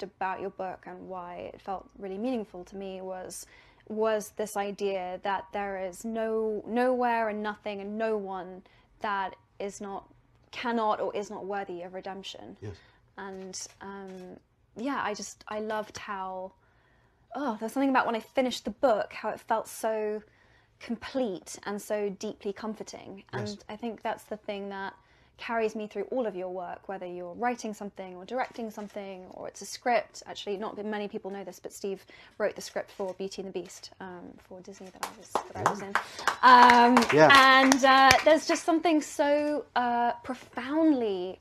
about your book and why it felt really meaningful to me was this idea that there is nowhere and nothing and no one that cannot or is not worthy of redemption. Yes. And I loved how, there's something about when I finished the book, how it felt so complete and so deeply comforting. And Yes. I think that's the thing that carries me through all of your work, whether you're writing something or directing something or it's a script. Actually, not many people know this, but Steve wrote the script for Beauty and the Beast for Disney that I was in. And there's just something so profoundly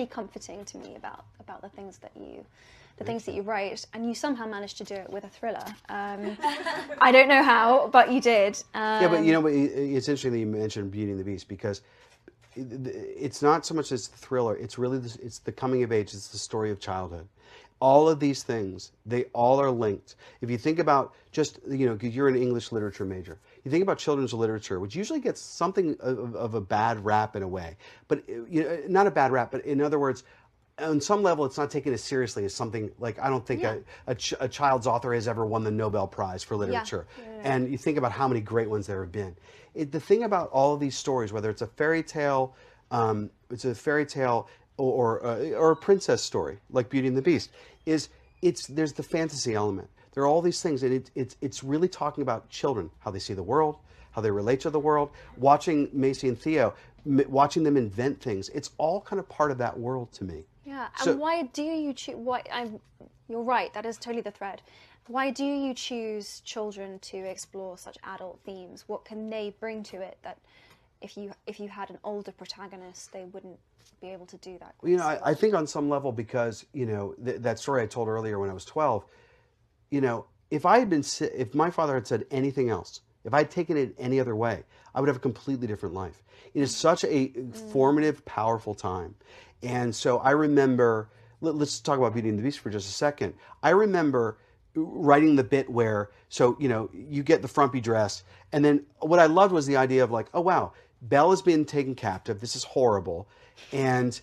comforting to me about the things that you write, and you somehow managed to do it with a thriller. I don't know how, but you did. But it's interesting that you mentioned Beauty and the Beast, because it's not so much as the thriller, it's really it's the coming of age, it's the story of childhood. All of these things, they all are linked. If you think about just, because you're an English literature major, you think about children's literature, which usually gets something of a bad rap in a way. But, not a bad rap, but in other words, on some level, it's not taken as seriously as something like, I don't think a child's author has ever won the Nobel Prize for literature. And you think about how many great ones there have been. The thing about all of these stories, whether it's a fairy tale, or a princess story like Beauty and the Beast, there's the fantasy element. There are all these things, and it's really talking about children, how they see the world, how they relate to the world. Watching Macy and Theo, watching them invent things, it's all kind of part of that world to me. Yeah, and why do you choose? You're right. That is totally the thread. Why do you choose children to explore such adult themes? What can they bring to it that, if you had an older protagonist, they wouldn't be able to do that? I think on some level, because that story I told earlier when I was 12. If my father had said anything else, if I'd taken it any other way, I would have a completely different life. It is such a formative, powerful time. And so I remember, let's talk about Beauty and the Beast for just a second. I remember writing the bit where, you get the frumpy dress, and then what I loved was the idea of like, oh wow, Belle has been taken captive, this is horrible, and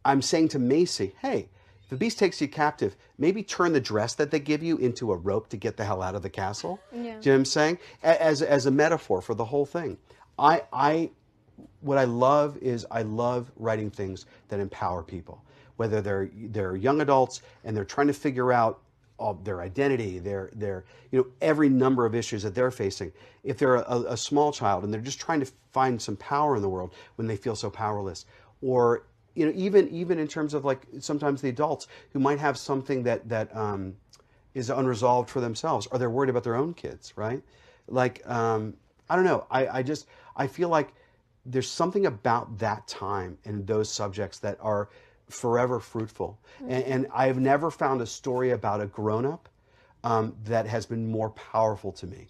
I'm saying to Macy, hey, if the Beast takes you captive, maybe turn the dress that they give you into a rope to get the hell out of the castle. Yeah. Do you know what I'm saying? As a metaphor for the whole thing. What I love is I love writing things that empower people, whether they're young adults and they're trying to figure out their identity, their every number of issues that they're facing. If they're a small child and they're just trying to find some power in the world when they feel so powerless, or even in terms of like sometimes the adults who might have something that is unresolved for themselves, or they're worried about their own kids, right? Like I don't know. I feel like there's something about that time and those subjects that are forever fruitful. And I've never found a story about a grown-up that has been more powerful to me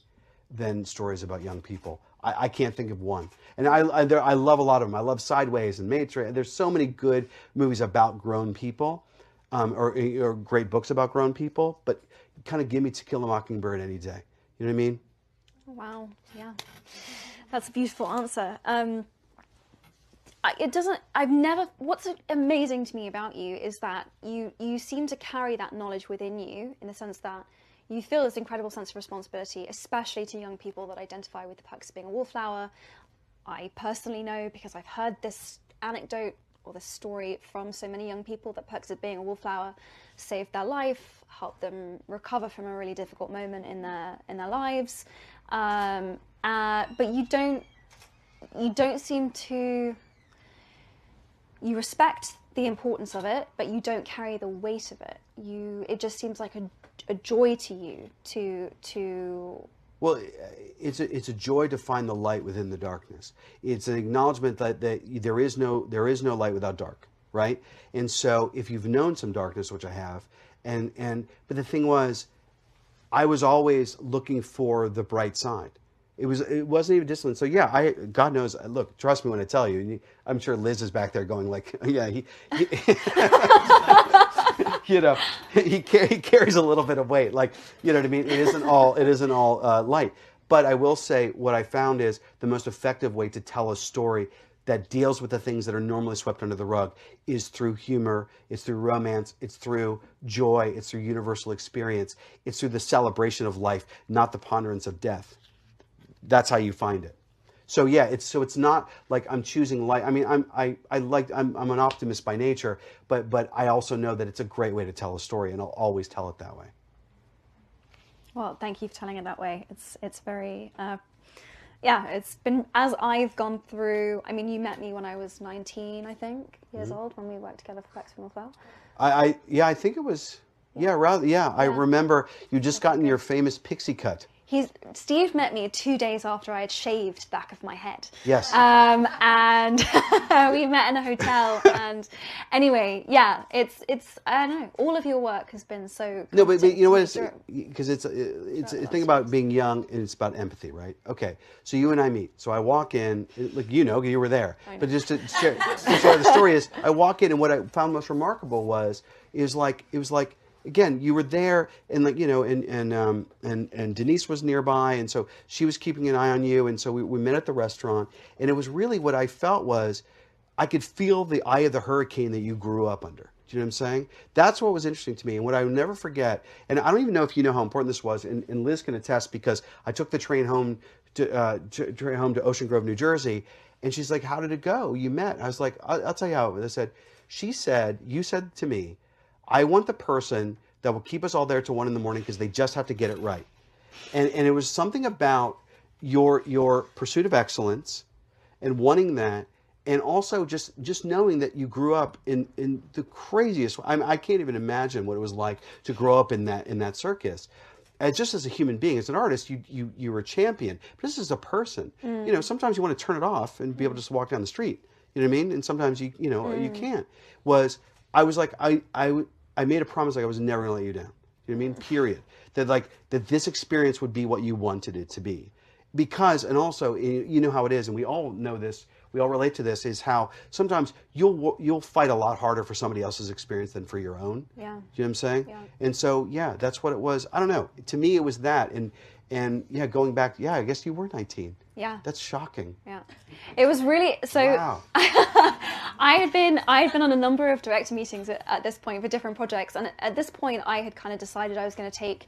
than stories about young people. I can't think of one. And I love a lot of them. I love Sideways and Matrix. There's so many good movies about grown people, or great books about grown people, but kind of give me To Kill a Mockingbird any day. You know what I mean? Wow, yeah. That's a beautiful answer. What's amazing to me about you is that you seem to carry that knowledge within you, in the sense that you feel this incredible sense of responsibility, especially to young people that identify with the Perks of Being a Wallflower. I personally know, because I've heard this anecdote or this story from so many young people, that Perks of Being a Wallflower saved their life, helped them recover from a really difficult moment in their lives. But you don't seem to. You respect the importance of it, but you don't carry the weight of it. It just seems like a joy to you to. Well, it's a joy to find the light within the darkness. It's an acknowledgement that there is no light without dark, right? And so if you've known some darkness, which I have, but the thing was, I was always looking for the bright side. It wasn't even discipline. So yeah, God knows. Look, trust me when I tell you. I'm sure Liz is back there going like, yeah, he he carries a little bit of weight. Like, you know what I mean? It isn't all light. But I will say, what I found is the most effective way to tell a story that deals with the things that are normally swept under the rug is through humor, it's through romance, it's through joy, it's through universal experience, it's through the celebration of life, not the ponderance of death. That's how you find it. So yeah, it's not like I'm choosing life. I mean, I'm an optimist by nature, but I also know that it's a great way to tell a story, and I'll always tell it that way. Well, thank you for telling it that way. It's very, yeah, it's been, as I've gone through, I mean, you met me when I was 19, I think, years old, when we worked together for Flex Film Well. Yeah, I think it was, I remember you just gotten your famous pixie cut. Steve met me 2 days after I had shaved the back of my head. Yes. And we met in a hotel. And anyway, yeah, it's I don't know. All of your work has been so. No, but you know what? Because it's a thing about being young, and it's about empathy, right? Okay, so you and I meet. So I walk in, like you were there. But just to share the story is, I walk in, and what I found most remarkable was it was like. Again, you were there, and and Denise was nearby, and so she was keeping an eye on you, and so we met at the restaurant, and it was really what I felt was, I could feel the eye of the hurricane that you grew up under. Do you know what I'm saying? That's what was interesting to me, and what I will never forget, and I don't even know if you know how important this was, and Liz can attest, because I took the train home to Ocean Grove, New Jersey, and she's like, "How did it go? You met?" I was like, "I'll tell you how." You said to me, I want the person that will keep us all there till 1 a.m. because they just have to get it right. And it was something about your pursuit of excellence and wanting that, and also just knowing that you grew up in the craziest. I can't even imagine what it was like to grow up in that circus. Just as a human being, as an artist, you were a champion. But this is a person. Sometimes you want to turn it off and be able to just walk down the street. You know what I mean? And sometimes you can't. I was like, I made a promise, like I was never gonna let you down. You know what I mean? Period. That this experience would be what you wanted it to be. Because, and also, you know how it is, and we all know this, we all relate to this, is how sometimes you'll fight a lot harder for somebody else's experience than for your own. Yeah. Do you know what I'm saying? Yeah. And so, yeah, that's what it was. I don't know. To me, it was that. And yeah, going back, yeah, I guess you were 19. Yeah. That's shocking. Yeah. It was really, so Wow. I had been on a number of director meetings at this point for different projects. And at this point, I had kind of decided I was going to take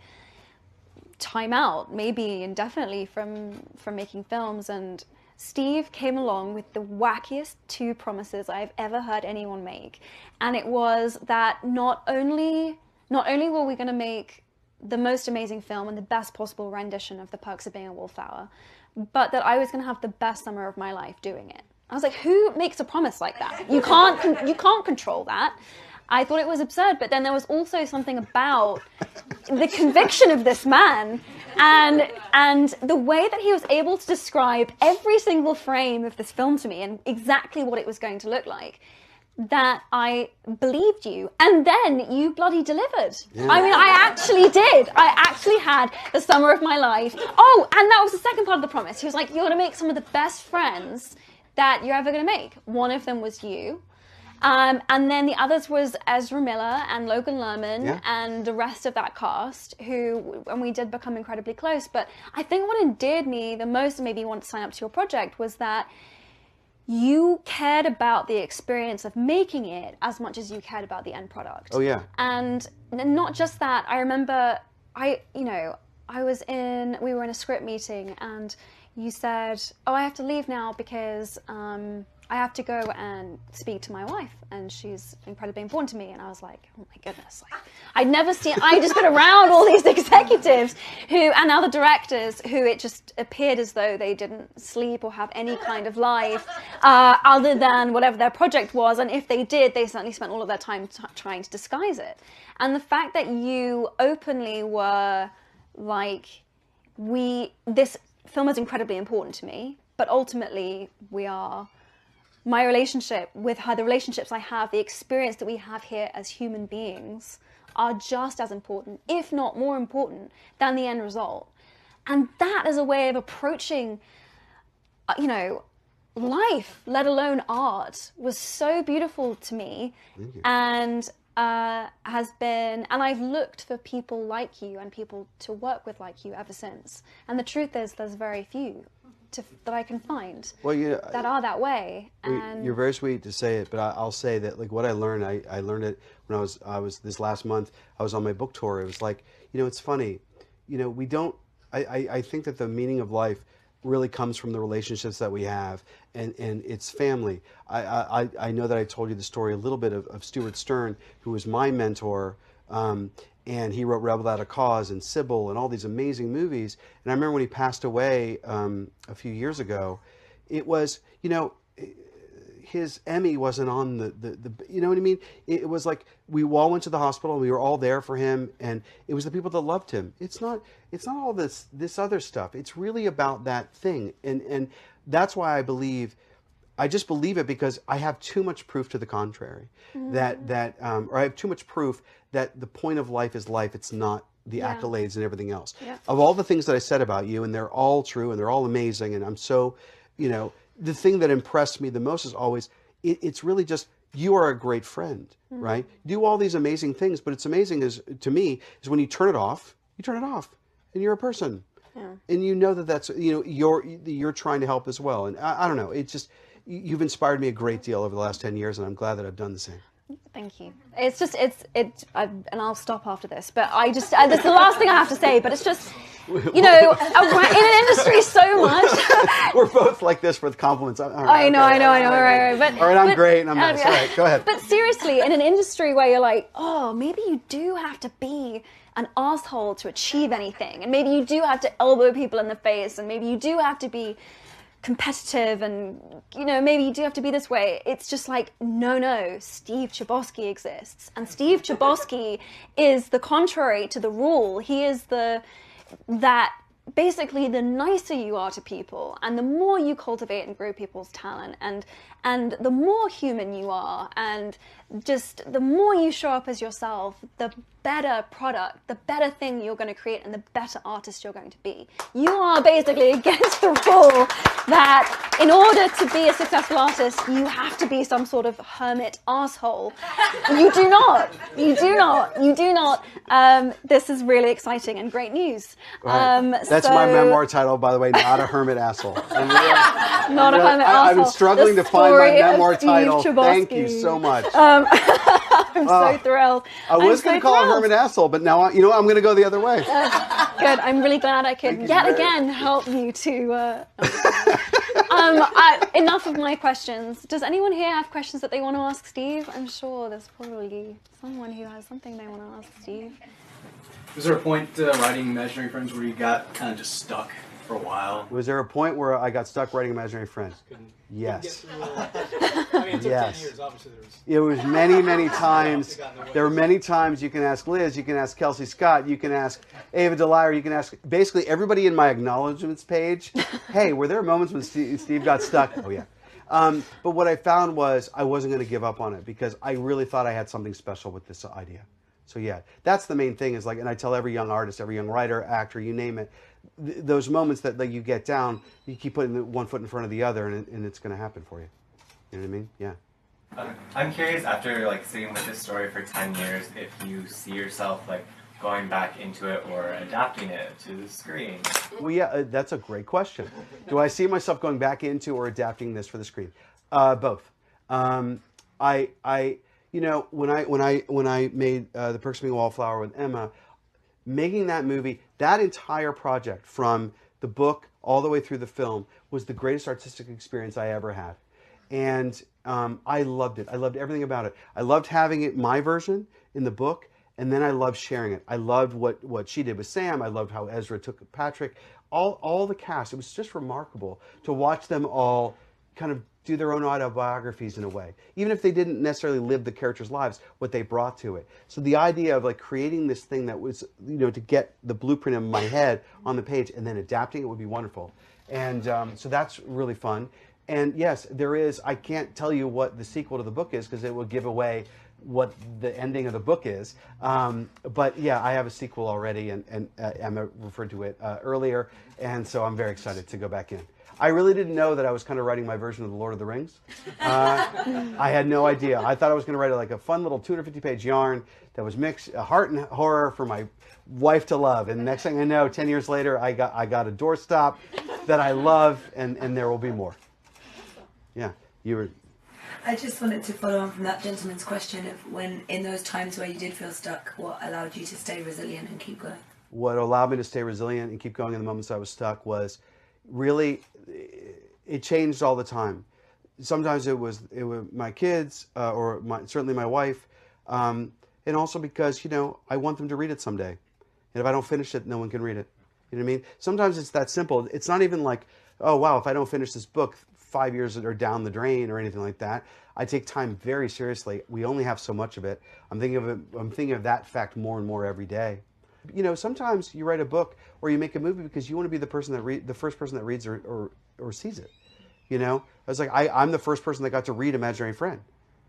time out, maybe indefinitely, from making films. And Steve came along with the wackiest 2 promises I've ever heard anyone make. And it was that not only were we going to make the most amazing film and the best possible rendition of The Perks of Being a Wallflower, but that I was going to have the best summer of my life doing it. I was like, who makes a promise like that? You can't control that. I thought it was absurd, but then there was also something about the conviction of this man and the way that he was able to describe every single frame of this film to me and exactly what it was going to look like, that I believed you. And then you bloody delivered. Yeah. I mean, I actually did. I actually had the summer of my life. Oh, and that was the second part of the promise. He was like, you're going to make some of the best friends that you're ever going to make. One of them was you. And then the others was Ezra Miller and Logan Lerman and the rest of that cast, and we did become incredibly close. But I think what endeared me the most and made me want to sign up to your project was that you cared about the experience of making it as much as you cared about the end product. Oh yeah. And not just that, I remember we were in a script meeting and you said, oh, I have to leave now because I have to go and speak to my wife and she's incredibly important to me. And I was like, oh my goodness, I just been around all these executives and other directors who it just appeared as though they didn't sleep or have any kind of life other than whatever their project was. And if they did, they certainly spent all of their time trying to disguise it. And the fact that you openly were like, this film is incredibly important to me, but ultimately my relationship with her, the relationships I have, the experience that we have here as human beings are just as important, if not more important, than the end result. And that as a way of approaching, life, let alone art, was so beautiful to me. And and I've looked for people like you and people to work with like you ever since. And the truth is, there's very few that I can find Well, that are that way. And you're very sweet to say it, but I'll say that like what I learned, I learned it when I was this last month. I was on my book tour. It was like, it's funny, we don't. I think that the meaning of life really comes from the relationships that we have, and it's family. I know that I told you the story a little bit of Stuart Stern, who was my mentor. And he wrote Rebel Without a Cause and Sybil and all these amazing movies. And I remember when he passed away a few years ago, it was, his Emmy wasn't on the you know what I mean? It was like we all went to the hospital and we were all there for him, and it was the people that loved him. It's not all this other stuff. It's really about that thing. And that's why I just believe it because I have too much proof to the contrary. Or I have too much proof that the point of life is life. It's not the accolades and everything else. Yeah. Of all the things that I said about you, and they're all true and they're all amazing, and I'm so, the thing that impressed me the most is always, it's really just, you are a great friend, right? You do all these amazing things, but it's amazing to me is when you turn it off, and you're a person. Yeah. And you know that's, you're trying to help as well. And I don't know, it's just, you've inspired me a great deal over the last 10 years, and I'm glad that I've done the same. Thank you. It's just, and I'll stop after this, but that's the last thing I have to say, but it's just, in an industry so much. We're both like this with compliments. I know, right. But, all right, I'm great, and I'm nice. All right, go ahead. But seriously, in an industry where you're like, oh, maybe you do have to be an asshole to achieve anything, and maybe you do have to elbow people in the face, and maybe you do have to be competitive, and maybe you do have to be this way. It's just like, no, Steve Cheboksy exists, and Steve Cheboksy is the contrary to the rule. He is basically the nicer you are to people, and the more you cultivate and grow people's talent, and the more human you are, and just the more you show up as yourself, the better product, the better thing you're going to create, and the better artist you're going to be. You are basically against the rule that in order to be a successful artist, you have to be some sort of hermit asshole. You do not. This is really exciting and great news. Right. That's my memoir title, by the way, Not a Hermit Asshole. Not a hermit asshole. I've been struggling to find my memoir title. Thank you so much. I'm so thrilled. I was going to call it Hermit Asshole, but now I'm going to go the other way. Good. I'm really glad I could yet again help you to. Enough of my questions. Does anyone here have questions that they want to ask Steve? I'm sure there's probably someone who has something they want to ask Steve. Was there a point writing Imaginary Friends where you got kind of just stuck for a while? Was there a point where I got stuck writing Imaginary Friends? Yes. It took 10 years, obviously. It was many times. There were many times you can ask Liz, you can ask Kelsey Scott, you can ask Ava DeLire, you can ask basically everybody in my acknowledgements page, hey, were there moments when Steve got stuck? Oh, yeah. But what I found was I wasn't going to give up on it because I really thought I had something special with this idea. So yeah, that's the main thing is like, and I tell every young artist, every young writer, actor, you name it, those moments that you get down, you keep putting one foot in front of the other, and it's going to happen for you. You know what I mean? Yeah. I'm curious, after sitting with this story for 10 years, if you see yourself going back into it or adapting it to the screen. Well, yeah, that's a great question. Do I see myself going back into or adapting this for the screen? Both. When I made The Perks of Being a Wallflower with Emma, making that movie, that entire project from the book all the way through the film was the greatest artistic experience I ever had. And I loved it. I loved everything about it. I loved having it, my version, in the book, and then I loved sharing it. I loved what she did with Sam. I loved how Ezra took Patrick. All the cast. It was just remarkable to watch them all kind of do their own autobiographies in a way. Even if they didn't necessarily live the characters' lives, what they brought to it. So the idea of creating this thing that was, to get the blueprint in my head on the page and then adapting it would be wonderful. And so that's really fun. And yes, there is, I can't tell you what the sequel to the book is because it will give away what the ending of the book is. But yeah, I have a sequel already, and Emma referred to it earlier, and so I'm very excited to go back in. I really didn't know that I was kind of writing my version of the Lord of the Rings. I had no idea. I thought I was going to write like a fun little 250-page yarn that was mixed heart and horror for my wife to love. And next thing I know, 10 years later, I got a doorstop that I love, and there will be more. Yeah, you were. I just wanted to follow on from that gentleman's question of when, in those times where you did feel stuck, what allowed you to stay resilient and keep going? What allowed me to stay resilient and keep going in the moments I was stuck was really, it changed all the time. Sometimes it was my kids or certainly my wife, and also because, I want them to read it someday. And if I don't finish it, no one can read it. You know what I mean? Sometimes it's that simple. It's not even like, oh, wow, if I don't finish this book, 5 years are down the drain or anything like that. I take time very seriously. We only have so much of it. I'm thinking of that fact more and more every day. Sometimes you write a book or you make a movie because you want to be the first person that reads or sees it. I was like, I'm the first person that got to read Imaginary Friend.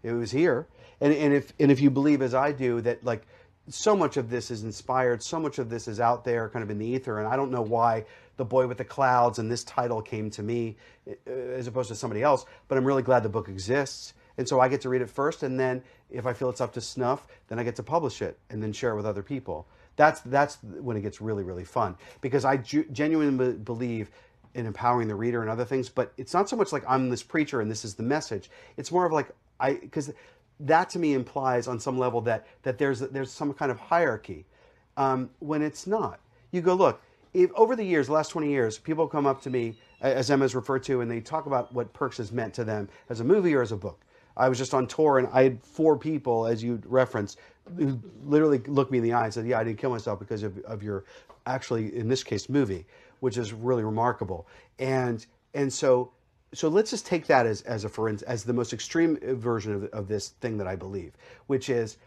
It was here, and if you believe as I do that, like, so much of this is inspired, so much of this is out there, kind of in the ether, and I don't know why The Boy with the Clouds and this title came to me as opposed to somebody else, but I'm really glad the book exists, and so I get to read it first, and then if I feel it's up to snuff, then I get to publish it and then share it with other people. That's when it gets really, really fun, because I genuinely believe in empowering the reader and other things, but it's not so much like I'm this preacher and this is the message. It's more of like, because that to me implies on some level that there's some kind of hierarchy, when it's not. You go, look, if over the years, the last 20 years, people come up to me, as Emma's referred to, and they talk about what Perks has meant to them as a movie or as a book. I was just on tour, and I had 4 people, as you referenced, who literally looked me in the eye and said, yeah, I didn't kill myself because of your, actually, in this case, movie, which is really remarkable. And so let's just take that as the most extreme version of this thing that I believe, which is,